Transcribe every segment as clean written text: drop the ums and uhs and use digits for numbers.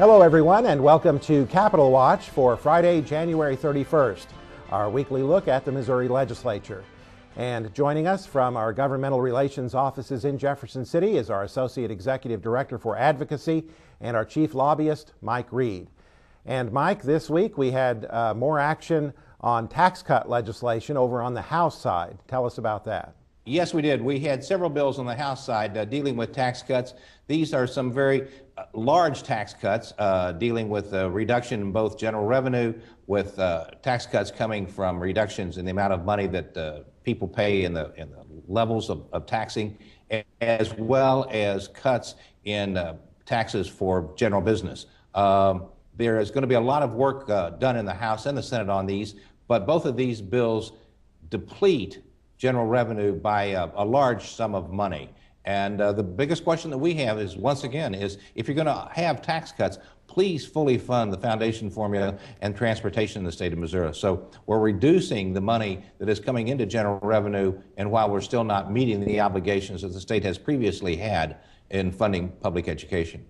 Hello everyone, and welcome to Capitol Watch for Friday, January 31st, our weekly look at the Missouri Legislature. And joining us from our governmental relations offices in Jefferson City is our Associate Executive Director for Advocacy and our Chief Lobbyist, Mike Reed. And Mike, this week we had more action on tax cut legislation over on the House side. Tell us about that. Yes, we did. We had several bills on the House side dealing with tax cuts. These are some very large tax cuts dealing with reduction in both general revenue, with tax cuts coming from reductions in the amount of money that people pay in the levels of taxing, as well as cuts in taxes for general business. There is going to be a lot of work done in the House and the Senate on these, but both of these bills deplete general revenue by a large sum of money. And the biggest question that we have is, once again, is if you're going to have tax cuts, please fully fund the foundation formula and transportation in the state of Missouri. So we're reducing the money that is coming into general revenue, and while we're still not meeting the obligations that the state has previously had in funding public education.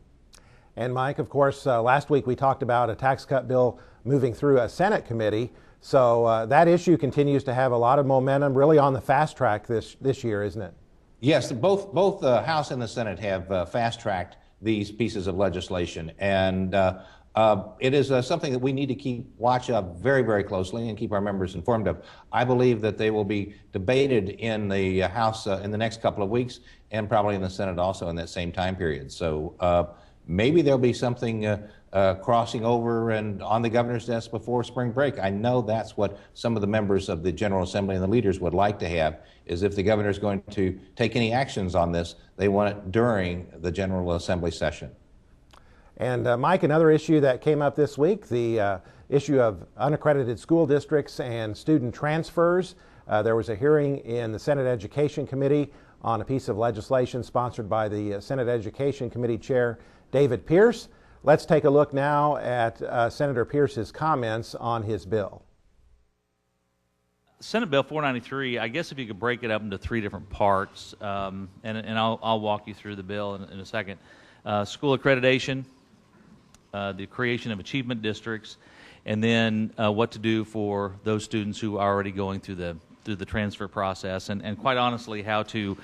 And Mike, of course, last week we talked about a tax cut bill moving through a Senate committee. So that issue continues to have a lot of momentum, really on the fast track this year, isn't it? Yes, both the House and the Senate have fast-tracked these pieces of legislation, and it is something that we need to keep watch of very, very closely and keep our members informed of. I believe that they will be debated in the House in the next couple of weeks, and probably in the Senate also in that same time period. So maybe there'll be something crossing over and on the governor's desk before spring break. I know that's what some of the members of the General Assembly and the leaders would like to have, is if the governor is going to take any actions on this, they want it during the General Assembly session. And Mike, another issue that came up this week, the issue of unaccredited school districts and student transfers. There was a hearing in the Senate Education Committee on a piece of legislation sponsored by the Senate Education Committee Chair David Pierce. Let's take a look now at Senator Pierce's comments on his bill. Senate Bill 493, I guess if you could break it up into three different parts, and I'll walk you through the bill in a second. School accreditation, the creation of achievement districts, and then what to do for those students who are already going through the transfer process, and quite honestly, how to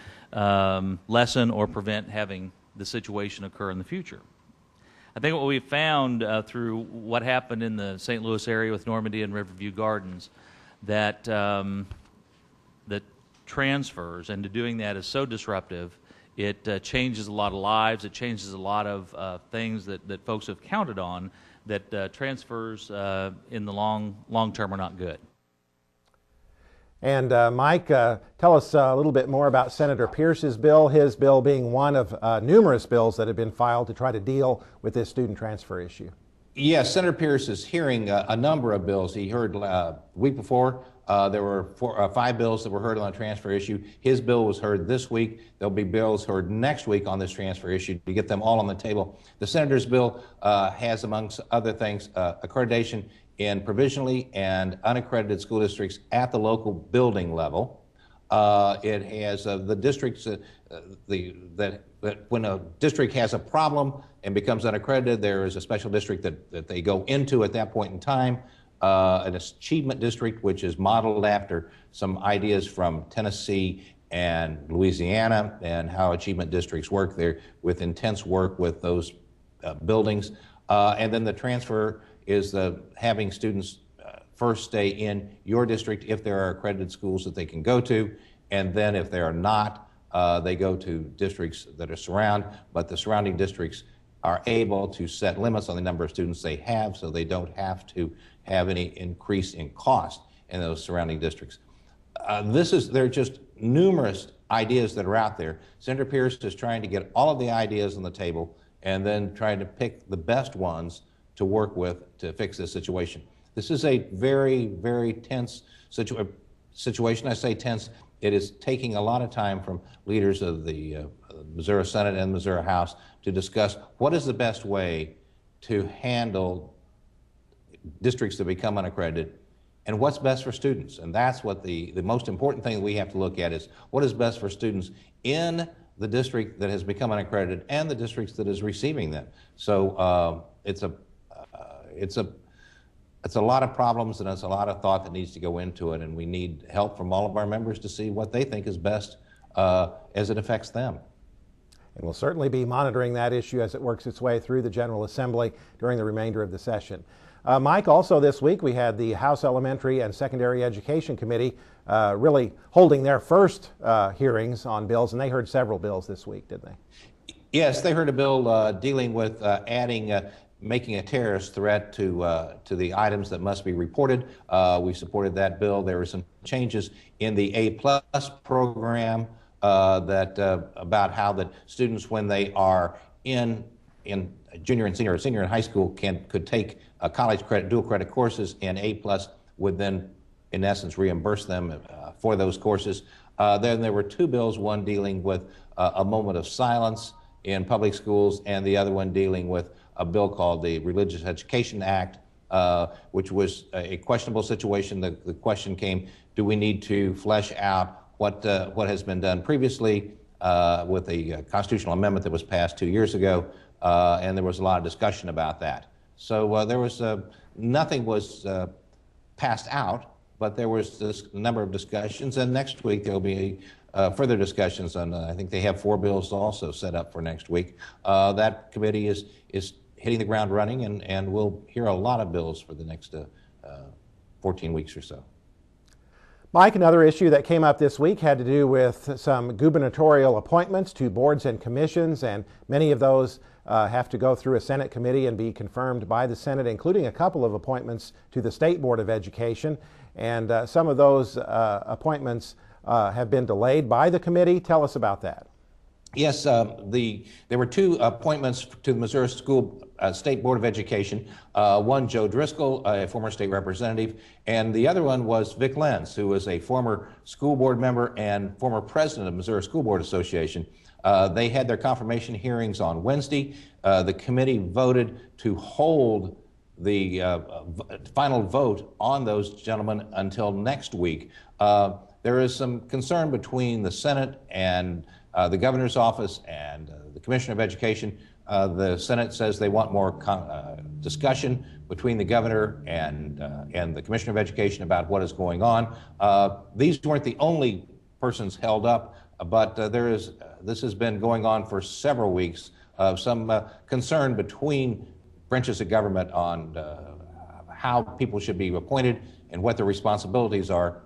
lessen or prevent having the situation occur in the future. I think what we found through what happened in the St. Louis area with Normandy and Riverview Gardens, that that transfers, and doing that is so disruptive, it changes a lot of lives, it changes a lot of things that folks have counted on, that transfers in the long term are not good. And Mike, tell us a little bit more about Senator Pierce's bill, his bill being one of numerous bills that have been filed to try to deal with this student transfer issue. Yes, Senator Pierce is hearing a number of bills. He heard the week before, there were five bills that were heard on the transfer issue. His bill was heard this week. There'll be bills heard next week on this transfer issue to get them all on the table. The Senator's bill has, amongst other things, accreditation in provisionally and unaccredited school districts at the local building level. It has the districts that when a district has a problem and becomes unaccredited, there is a special district that they go into at that point in time. An achievement district, which is modeled after some ideas from Tennessee and Louisiana and how achievement districts work there, with intense work with those buildings. And then the transfer is having students first stay in your district if there are accredited schools that they can go to, and then if they are not, they go to districts that are but the surrounding districts are able to set limits on the number of students they have, so they don't have to have any increase in cost in those surrounding districts. There are just numerous ideas that are out there. Senator Pierce is trying to get all of the ideas on the table and then trying to pick the best ones to work with to fix this situation. This is a very, very tense situation. I say tense, it is taking a lot of time from leaders of the Missouri Senate and Missouri House to discuss what is the best way to handle districts that become unaccredited and what's best for students. And that's what the most important thing that we have to look at is what is best for students in the district that has become unaccredited and the districts that is receiving them. So it's a lot of problems, and it's a lot of thought that needs to go into it, and we need help from all of our members to see what they think is best as it affects them. And we'll certainly be monitoring that issue as it works its way through the General Assembly during the remainder of the session. Mike, also this week we had the House Elementary and Secondary Education Committee really holding their first hearings on bills, and they heard several bills this week, didn't they? Yes, they heard a bill dealing with making a terrorist threat to the items that must be reported. We supported that bill. There were some changes in the A+ program about how that students, when they are in junior and senior, or senior in high school, could take college credit, dual credit courses, and A+ would then, in essence, reimburse them for those courses. Then there were two bills, one dealing with a moment of silence in public schools, and the other one dealing with a bill called the Religious Education Act, which was a questionable situation. The question came, do we need to flesh out what has been done previously with a constitutional amendment that was passed 2 years ago, and there was a lot of discussion about that. So there was nothing was passed out, but there was this number of discussions, and next week there will be further discussions on, I think they have 4 bills also set up for next week. That committee is hitting the ground running, and we'll hear a lot of bills for the next 14 weeks or so. Mike, another issue that came up this week had to do with some gubernatorial appointments to boards and commissions, and many of those have to go through a Senate committee and be confirmed by the Senate, including a couple of appointments to the State Board of Education. And some of those appointments have been delayed by the committee. Tell us about that. Yes, there were 2 appointments to the Missouri State Board of Education. One, Joe Driscoll, a former state representative, and the other one was Vic Lenz, who was a former school board member and former president of Missouri School Board Association. They had their confirmation hearings on Wednesday. The committee voted to hold the final vote on those gentlemen until next week. There is some concern between the Senate and the governor's office and the Commissioner of Education. The Senate says they want more discussion between the governor and the Commissioner of Education about what is going on. These weren't the only persons held up, but this has been going on for several weeks. Some concern between branches of government on how people should be appointed and what their responsibilities are.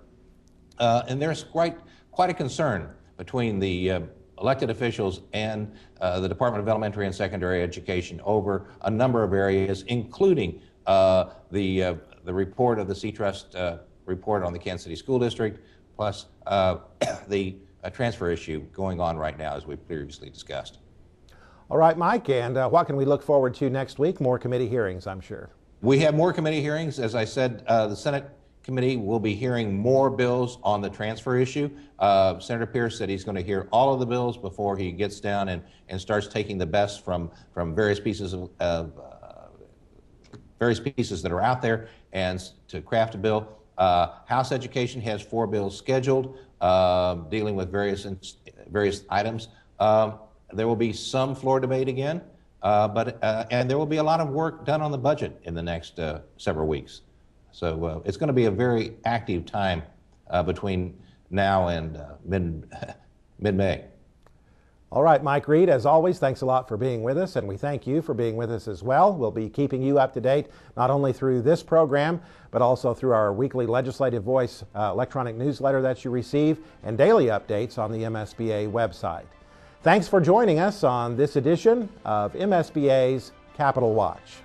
And there's quite a concern between the elected officials and the Department of Elementary and Secondary Education over a number of areas, including the report of the C-Trust report on the Kansas City School District, plus the transfer issue going on right now, as we previously discussed. All right, Mike, and what can we look forward to next week? More committee hearings, I'm sure. We have more committee hearings. As I said, the Senate committee will be hearing more bills on the transfer issue. Senator Pierce said he's going to hear all of the bills before he gets down and starts taking the best from various pieces of various pieces that are out there and to craft a bill. House Education has 4 bills scheduled dealing with various items. There will be some floor debate again, and there will be a lot of work done on the budget in the next several weeks. So it's going to be a very active time between now and mid-May. All right, Mike Reed, as always, thanks a lot for being with us, and we thank you for being with us as well. We'll be keeping you up to date, not only through this program, but also through our weekly Legislative Voice electronic newsletter that you receive and daily updates on the MSBA website. Thanks for joining us on this edition of MSBA's Capitol Watch.